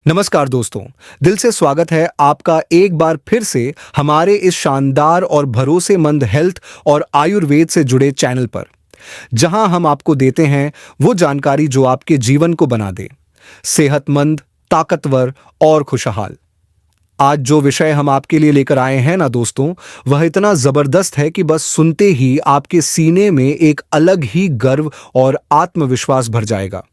नमस्कार दोस्तों, दिल से स्वागत है आपका एक बार फिर से हमारे इस शानदार और भरोसेमंद हेल्थ और आयुर्वेद से जुड़े चैनल पर, जहां हम आपको देते हैं वो जानकारी जो आपके जीवन को बना दे सेहतमंद, ताकतवर और खुशहाल। आज जो विषय हम आपके लिए लेकर आए हैं ना दोस्तों, वह इतना जबरदस्त है कि बस सुनते ही आपके सीने में एक अलग ही गर्व और आत्मविश्वास भर जाएगा।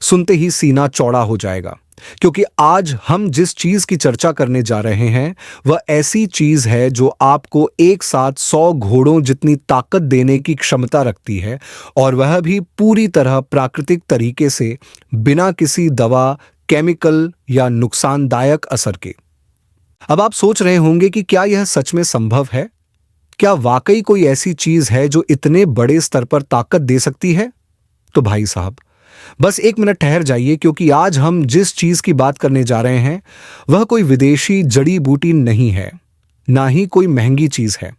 सुनते ही सीना चौड़ा हो जाएगा, क्योंकि आज हम जिस चीज की चर्चा करने जा रहे हैं वह ऐसी चीज है जो आपको एक साथ 100 घोड़ों जितनी ताकत देने की क्षमता रखती है, और वह भी पूरी तरह प्राकृतिक तरीके से, बिना किसी दवा, केमिकल या नुकसानदायक असर के। अब आप सोच रहे होंगे कि क्या यह सच में संभव है? क्या वाकई कोई ऐसी चीज है जो इतने बड़े स्तर पर ताकत दे सकती है? तो भाई साहब, बस एक मिनट ठहर जाइए, क्योंकि आज हम जिस चीज की बात करने जा रहे हैं वह कोई विदेशी जड़ी बूटी नहीं है, ना ही कोई महंगी चीज है।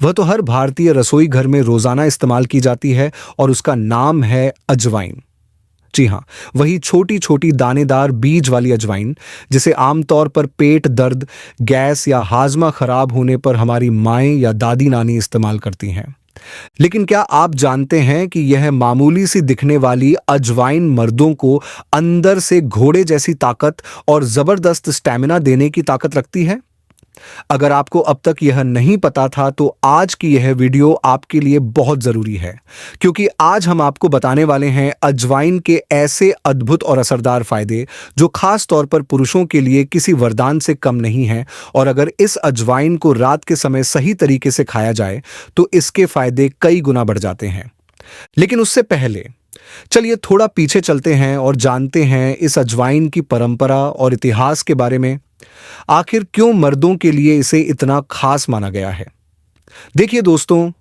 वह तो हर भारतीय रसोई घर में रोजाना इस्तेमाल की जाती है, और उसका नाम है अजवाइन। जी हाँ, वही छोटी छोटी दानेदार बीज वाली अजवाइन, जिसे आमतौर पर पेट दर्द, गैस या हाजमा खराब होने पर हमारी माएं या दादी नानी इस्तेमाल करती हैं। लेकिन क्या आप जानते हैं कि यह मामूली सी दिखने वाली अजवाइन मर्दों को अंदर से घोड़े जैसी ताकत और जबरदस्त स्टैमिना देने की ताकत रखती है? अगर आपको अब तक यह नहीं पता था तो आज की यह वीडियो आपके लिए बहुत जरूरी है, क्योंकि आज हम आपको बताने वाले हैं अजवाइन के ऐसे अद्भुत और असरदार फायदे जो खास तौर पर पुरुषों के लिए किसी वरदान से कम नहीं है। और अगर इस अजवाइन को रात के समय सही तरीके से खाया जाए तो इसके फायदे कई गुना बढ़ जाते हैं। लेकिन उससे पहले चलिए थोड़ा पीछे चलते हैं और जानते हैं इस अजवाइन की परंपरा और इतिहास के बारे में। आखिर क्यों मर्दों के लिए इसे इतना खास माना गया है? देखिए दोस्तों,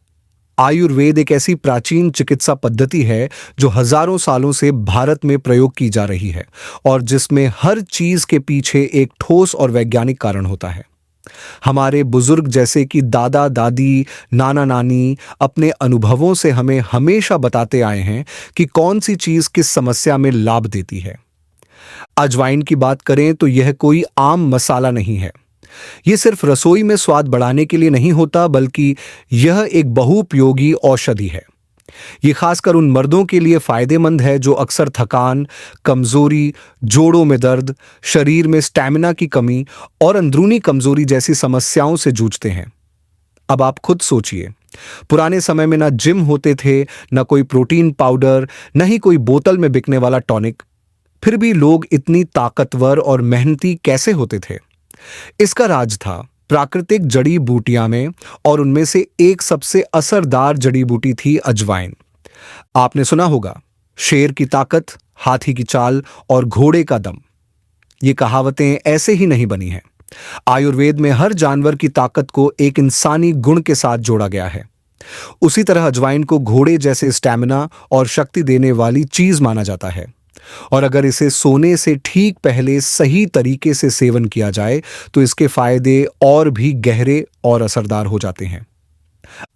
आयुर्वेद एक ऐसी प्राचीन चिकित्सा पद्धति है जो हजारों सालों से भारत में प्रयोग की जा रही है, और जिसमें हर चीज के पीछे एक ठोस और वैज्ञानिक कारण होता है। हमारे बुजुर्ग जैसे कि दादा दादी, नाना नानी अपने अनुभवों से हमें हमेशा बताते आए हैं कि कौन सी चीज किस समस्या में लाभ देती है। अजवाइन की बात करें तो यह कोई आम मसाला नहीं है। यह सिर्फ रसोई में स्वाद बढ़ाने के लिए नहीं होता, बल्कि यह एक बहुउपयोगी औषधि है। यह खासकर उन मर्दों के लिए फायदेमंद है जो अक्सर थकान, कमजोरी, जोड़ों में दर्द, शरीर में स्टैमिना की कमी और अंदरूनी कमजोरी जैसी समस्याओं से जूझते हैं। अब आप खुद सोचिए, पुराने समय में ना जिम होते थे, ना कोई प्रोटीन पाउडर, न ही कोई बोतल में बिकने वाला टॉनिक। फिर भी लोग इतनी ताकतवर और मेहनती कैसे होते थे? इसका राज था प्राकृतिक जड़ी बूटियां में, और उनमें से एक सबसे असरदार जड़ी बूटी थी अजवाइन। आपने सुना होगा, शेर की ताकत, हाथी की चाल और घोड़े का दम। ये कहावतें ऐसे ही नहीं बनी हैं। आयुर्वेद में हर जानवर की ताकत को एक इंसानी गुण के साथ जोड़ा गया है। उसी तरह अजवाइन को घोड़े जैसे स्टैमिना और शक्ति देने वाली चीज माना जाता है, और अगर इसे सोने से ठीक पहले सही तरीके से सेवन किया जाए तो इसके फायदे और भी गहरे और असरदार हो जाते हैं।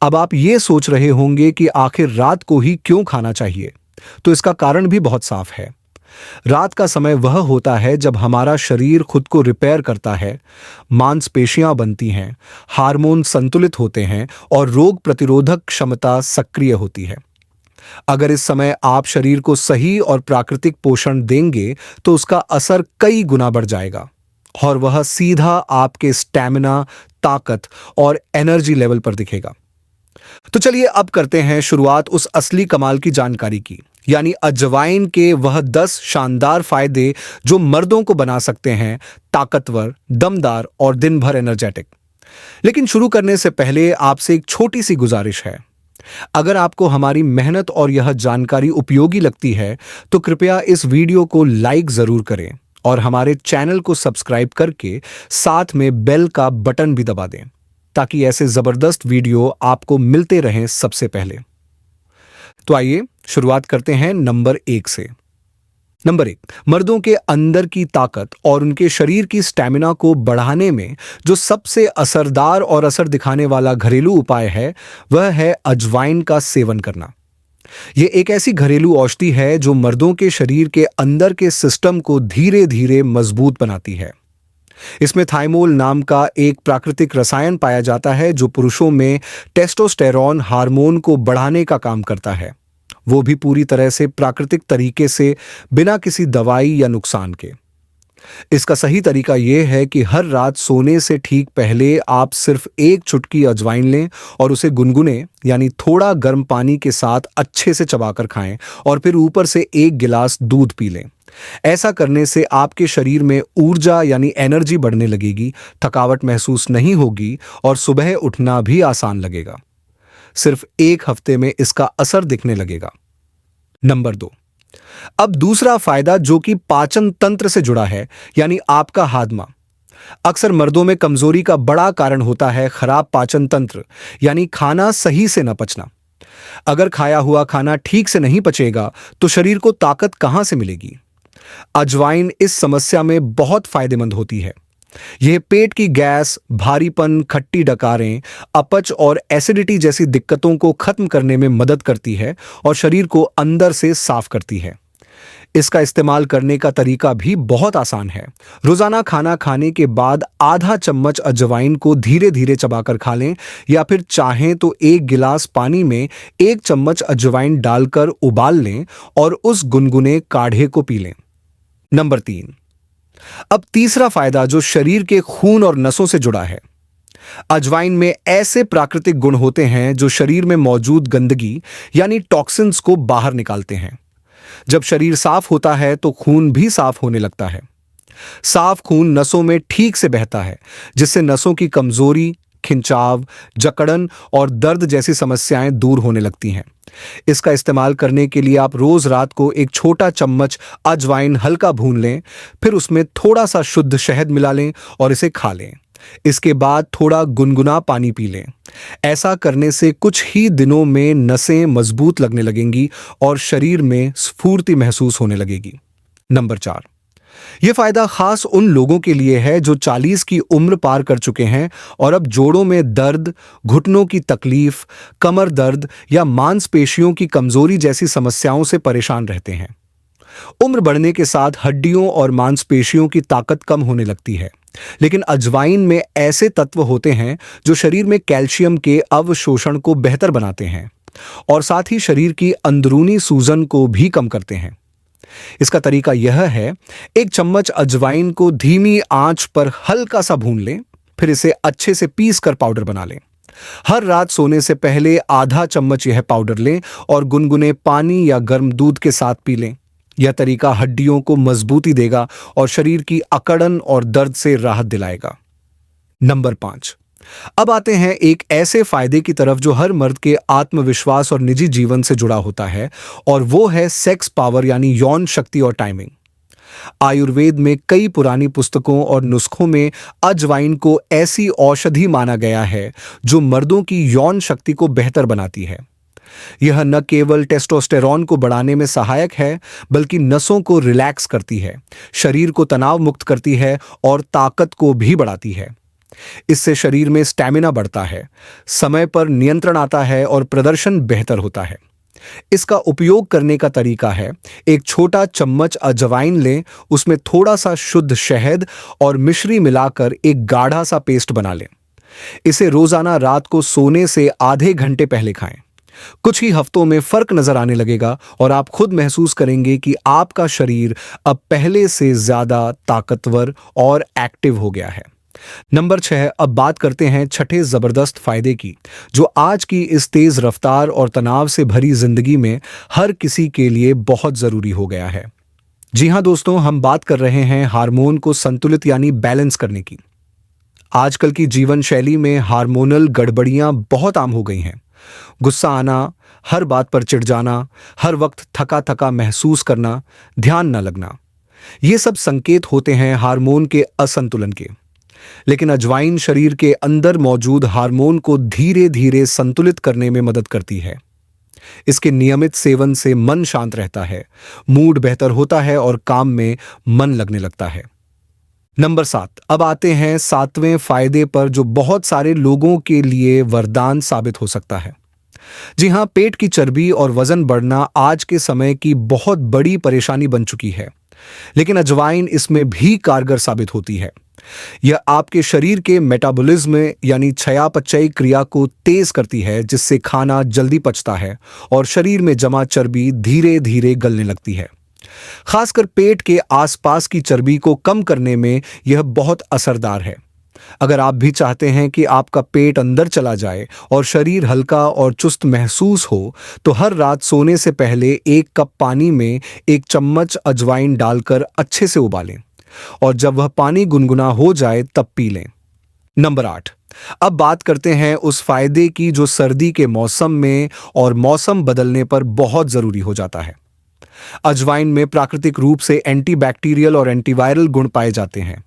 अब आप ये सोच रहे होंगे कि आखिर रात को ही क्यों खाना चाहिए? तो इसका कारण भी बहुत साफ है। रात का समय वह होता है जब हमारा शरीर खुद को रिपेयर करता है, मांसपेशियां बनती हैं, हार्मोन संतुलित होते हैं और रोग प्रतिरोधक क्षमता सक्रिय होती है। अगर इस समय आप शरीर को सही और प्राकृतिक पोषण देंगे तो उसका असर कई गुना बढ़ जाएगा, और वह सीधा आपके स्टैमिना, ताकत और एनर्जी लेवल पर दिखेगा। तो चलिए अब करते हैं शुरुआत उस असली कमाल की जानकारी की, यानी अजवाइन के वह 10 शानदार फायदे जो मर्दों को बना सकते हैं ताकतवर, दमदार और दिन भर एनर्जेटिक। लेकिन शुरू करने से पहले आपसे एक छोटी सी गुजारिश है। अगर आपको हमारी मेहनत और यह जानकारी उपयोगी लगती है तो कृपया इस वीडियो को लाइक जरूर करें, और हमारे चैनल को सब्सक्राइब करके साथ में बेल का बटन भी दबा दें, ताकि ऐसे जबरदस्त वीडियो आपको मिलते रहें सबसे पहले। तो आइए शुरुआत करते हैं नंबर 1 से। नंबर 1, मर्दों के अंदर की ताकत और उनके शरीर की स्टैमिना को बढ़ाने में जो सबसे असरदार और असर दिखाने वाला घरेलू उपाय है वह है अजवाइन का सेवन करना। ये एक ऐसी घरेलू औषधि है जो मर्दों के शरीर के अंदर के सिस्टम को धीरे धीरे मजबूत बनाती है। इसमें थाइमोल नाम का एक प्राकृतिक रसायन पाया जाता है जो पुरुषों में टेस्टोस्टेरॉन हार्मोन को बढ़ाने का काम करता है, वो भी पूरी तरह से प्राकृतिक तरीके से, बिना किसी दवाई या नुकसान के। इसका सही तरीका यह है कि हर रात सोने से ठीक पहले आप सिर्फ एक चुटकी अजवाइन लें और उसे गुनगुने यानी थोड़ा गर्म पानी के साथ अच्छे से चबाकर खाएं और फिर ऊपर से एक गिलास दूध पी लें। ऐसा करने से आपके शरीर में ऊर्जा यानी एनर्जी बढ़ने लगेगी, थकावट महसूस नहीं होगी और सुबह उठना भी आसान लगेगा। सिर्फ एक हफ्ते में इसका असर दिखने लगेगा। नंबर 2, अब दूसरा फायदा जो कि पाचन तंत्र से जुड़ा है, यानी आपका हाजमा। अक्सर मर्दों में कमजोरी का बड़ा कारण होता है खराब पाचन तंत्र, यानी खाना सही से न पचना। अगर खाया हुआ खाना ठीक से नहीं पचेगा तो शरीर को ताकत कहां से मिलेगी। अजवाइन इस समस्या में बहुत फायदेमंद होती है। यह पेट की गैस, भारीपन, खट्टी डकारें, अपच और एसिडिटी जैसी दिक्कतों को खत्म करने में मदद करती है और शरीर को अंदर से साफ करती है। इसका इस्तेमाल करने का तरीका भी बहुत आसान है। रोजाना खाना खाने के बाद आधा चम्मच अजवाइन को धीरे धीरे चबाकर खा लें या फिर चाहें तो एक गिलास पानी में एक चम्मच अजवाइन डालकर उबाल लें और उस गुनगुने काढ़े को पी लें। नंबर 3, अब तीसरा फायदा जो शरीर के खून और नसों से जुड़ा है। अजवाइन में ऐसे प्राकृतिक गुण होते हैं जो शरीर में मौजूद गंदगी यानी टॉक्सिन्स को बाहर निकालते हैं। जब शरीर साफ होता है तो खून भी साफ होने लगता है। साफ खून नसों में ठीक से बहता है, जिससे नसों की कमजोरी, खिंचाव, जकड़न और दर्द जैसी समस्याएं दूर होने लगती हैं। इसका इस्तेमाल करने के लिए आप रोज रात को एक छोटा चम्मच अजवाइन हल्का भून लें, फिर उसमें थोड़ा सा शुद्ध शहद मिला लें और इसे खा लें। इसके बाद थोड़ा गुनगुना पानी पी लें। ऐसा करने से कुछ ही दिनों में नसें मजबूत लगने लगेंगी और शरीर में स्फूर्ति महसूस होने लगेगी। नंबर 4, यह फायदा खास उन लोगों के लिए है जो 40 की उम्र पार कर चुके हैं और अब जोड़ों में दर्द, घुटनों की तकलीफ, कमर दर्द या मांसपेशियों की कमजोरी जैसी समस्याओं से परेशान रहते हैं। उम्र बढ़ने के साथ हड्डियों और मांसपेशियों की ताकत कम होने लगती है, लेकिन अजवाइन में ऐसे तत्व होते हैं जो शरीर में कैल्शियम के अवशोषण को बेहतर बनाते हैं और साथ ही शरीर की अंदरूनी सूजन को भी कम करते हैं। इसका तरीका यह है, एक चम्मच अजवाइन को धीमी आंच पर हल्का सा भून लें, फिर इसे अच्छे से पीस कर पाउडर बना लें। हर रात सोने से पहले आधा चम्मच यह पाउडर लें और गुनगुने पानी या गर्म दूध के साथ पी लें। यह तरीका हड्डियों को मजबूती देगा और शरीर की अकड़न और दर्द से राहत दिलाएगा। नंबर 5, अब आते हैं एक ऐसे फायदे की तरफ जो हर मर्द के आत्मविश्वास और निजी जीवन से जुड़ा होता है, और वो है सेक्स पावर यानी यौन शक्ति और टाइमिंग। आयुर्वेद में कई पुरानी पुस्तकों और नुस्खों में अजवाइन को ऐसी औषधि माना गया है जो मर्दों की यौन शक्ति को बेहतर बनाती है। यह न केवल टेस्टोस्टेरॉन को बढ़ाने में सहायक है, बल्कि नसों को रिलैक्स करती है, शरीर को तनाव मुक्त करती है और ताकत को भी बढ़ाती है। इससे शरीर में स्टैमिना बढ़ता है, समय पर नियंत्रण आता है और प्रदर्शन बेहतर होता है। इसका उपयोग करने का तरीका है, एक छोटा चम्मच अजवाइन लें, उसमें थोड़ा सा शुद्ध शहद और मिश्री मिलाकर एक गाढ़ा सा पेस्ट बना लें। इसे रोजाना रात को सोने से आधे घंटे पहले खाएं। कुछ ही हफ्तों में फर्क नजर आने लगेगा और आप खुद महसूस करेंगे कि आपका शरीर अब पहले से ज्यादा ताकतवर और एक्टिव हो गया है। नंबर 6, अब बात करते हैं छठे जबरदस्त फायदे की, जो आज की इस तेज रफ्तार और तनाव से भरी जिंदगी में हर किसी के लिए बहुत जरूरी हो गया है। जी हां दोस्तों, हम बात कर रहे हैं हार्मोन को संतुलित यानी बैलेंस करने की। आजकल की जीवन शैली में हार्मोनल गड़बड़ियां बहुत आम हो गई हैं। गुस्सा आना, हर बात पर चिढ़ जाना, हर वक्त थका थका महसूस करना, ध्यान न लगना, ये सब संकेत होते हैं हार्मोन के असंतुलन के। लेकिन अजवाइन शरीर के अंदर मौजूद हार्मोन को धीरे धीरे संतुलित करने में मदद करती है। इसके नियमित सेवन से मन शांत रहता है, मूड बेहतर होता है और काम में मन लगने लगता है। नंबर 7, अब आते हैं 7वें फायदे पर जो बहुत सारे लोगों के लिए वरदान साबित हो सकता है। जी हाँ, पेट की चर्बी और वजन बढ़ना आज के समय की बहुत बड़ी परेशानी बन चुकी है, लेकिन अजवाइन इसमें भी कारगर साबित होती है। यह आपके शरीर के मेटाबॉलिज्म यानी चयापचय क्रिया को तेज करती है, जिससे खाना जल्दी पचता है और शरीर में जमा चर्बी धीरे धीरे गलने लगती है। खासकर पेट के आसपास की चर्बी को कम करने में यह बहुत असरदार है। अगर आप भी चाहते हैं कि आपका पेट अंदर चला जाए और शरीर हल्का और चुस्त महसूस हो, तो हर रात सोने से पहले 1 कप पानी में 1 चम्मच अजवाइन डालकर अच्छे से उबालें और जब वह पानी गुनगुना हो जाए तब पी लें। नंबर 8। अब बात करते हैं उस फायदे की जो सर्दी के मौसम में और मौसम बदलने पर बहुत जरूरी हो जाता है। अजवाइन में प्राकृतिक रूप से एंटीबैक्टीरियल और एंटीवायरल गुण पाए जाते हैं।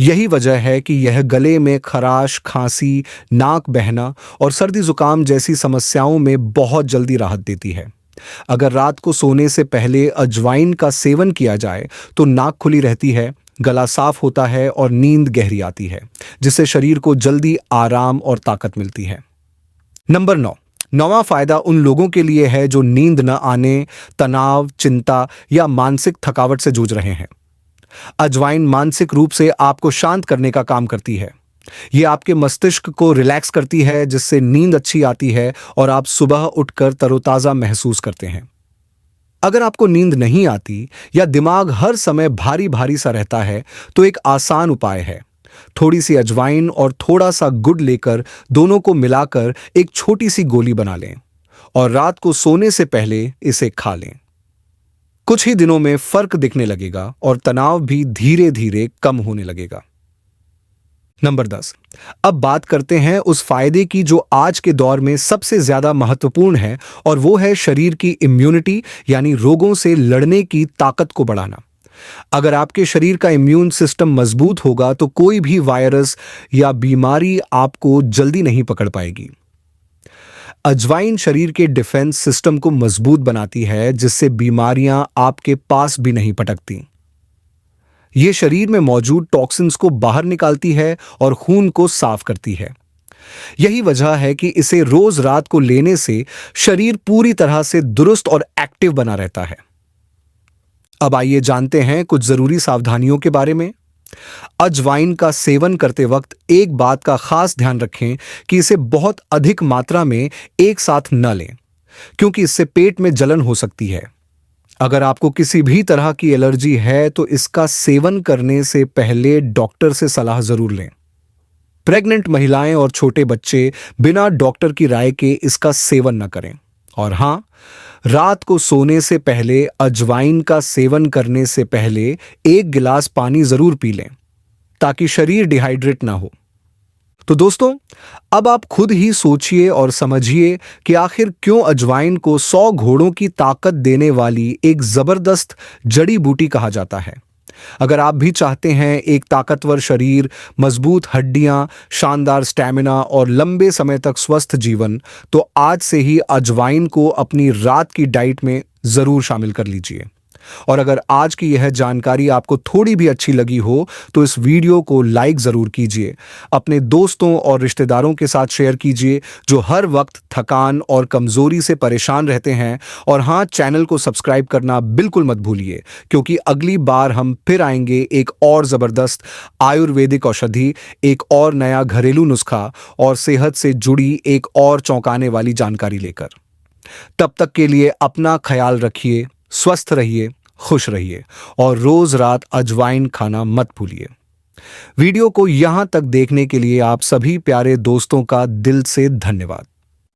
यही वजह है कि यह गले में खराश, खांसी, नाक बहना और सर्दी जुकाम जैसी समस्याओं में बहुत जल्दी राहत देती है। अगर रात को सोने से पहले अजवाइन का सेवन किया जाए तो नाक खुली रहती है, गला साफ होता है और नींद गहरी आती है, जिससे शरीर को जल्दी आराम और ताकत मिलती है। नंबर 9। नौवां फायदा उन लोगों के लिए है जो नींद न आने, तनाव, चिंता या मानसिक थकावट से जूझ रहे हैं। अजवाइन मानसिक रूप से आपको शांत करने का काम करती है। ये आपके मस्तिष्क को रिलैक्स करती है, जिससे नींद अच्छी आती है और आप सुबह उठकर तरोताजा महसूस करते हैं। अगर आपको नींद नहीं आती या दिमाग हर समय भारी भारी सा रहता है, तो एक आसान उपाय है। थोड़ी सी अजवाइन और थोड़ा सा गुड़ लेकर दोनों को मिलाकर एक छोटी सी गोली बना लें और रात को सोने से पहले इसे खा लें। कुछ ही दिनों में फर्क दिखने लगेगा और तनाव भी धीरे धीरे कम होने लगेगा। नंबर 10। अब बात करते हैं उस फायदे की जो आज के दौर में सबसे ज्यादा महत्वपूर्ण है, और वो है शरीर की इम्यूनिटी यानी रोगों से लड़ने की ताकत को बढ़ाना। अगर आपके शरीर का इम्यून सिस्टम मजबूत होगा तो कोई भी वायरस या बीमारी आपको जल्दी नहीं पकड़ पाएगी। अजवाइन शरीर के डिफेंस सिस्टम को मजबूत बनाती है, जिससे बीमारियां आपके पास भी नहीं पटकती। यह शरीर में मौजूद टॉक्सिन्स को बाहर निकालती है और खून को साफ करती है। यही वजह है कि इसे रोज रात को लेने से शरीर पूरी तरह से दुरुस्त और एक्टिव बना रहता है। अब आइए जानते हैं कुछ जरूरी सावधानियों के बारे में। अजवाइन का सेवन करते वक्त एक बात का खास ध्यान रखें कि इसे बहुत अधिक मात्रा में एक साथ न लें, क्योंकि इससे पेट में जलन हो सकती है। अगर आपको किसी भी तरह की एलर्जी है तो इसका सेवन करने से पहले डॉक्टर से सलाह जरूर लें। प्रेग्नेंट महिलाएं और छोटे बच्चे बिना डॉक्टर की राय के इसका सेवन न करें। और हां, रात को सोने से पहले अजवाइन का सेवन करने से पहले 1 गिलास पानी जरूर पी लें, ताकि शरीर डिहाइड्रेट ना हो। तो दोस्तों, अब आप खुद ही सोचिए और समझिए कि आखिर क्यों अजवाइन को 100 घोड़ों की ताकत देने वाली एक जबरदस्त जड़ी बूटी कहा जाता है। अगर आप भी चाहते हैं एक ताकतवर शरीर, मजबूत हड्डियां, शानदार स्टैमिना और लंबे समय तक स्वस्थ जीवन, तो आज से ही अजवाइन को अपनी रात की डाइट में जरूर शामिल कर लीजिए। और अगर आज की यह जानकारी आपको थोड़ी भी अच्छी लगी हो तो इस वीडियो को लाइक जरूर कीजिए, अपने दोस्तों और रिश्तेदारों के साथ शेयर कीजिए जो हर वक्त थकान और कमजोरी से परेशान रहते हैं। और हाँ, चैनल को सब्सक्राइब करना बिल्कुल मत भूलिए, क्योंकि अगली बार हम फिर आएंगे एक और जबरदस्त आयुर्वेदिक औषधि, एक और नया घरेलू नुस्खा और सेहत से जुड़ी एक और चौंकाने वाली जानकारी लेकर। तब तक के लिए अपना ख्याल रखिए, स्वस्थ रहिए, खुश रहिए और रोज रात अजवाइन खाना मत भूलिए। वीडियो को यहां तक देखने के लिए आप सभी प्यारे दोस्तों का दिल से धन्यवाद।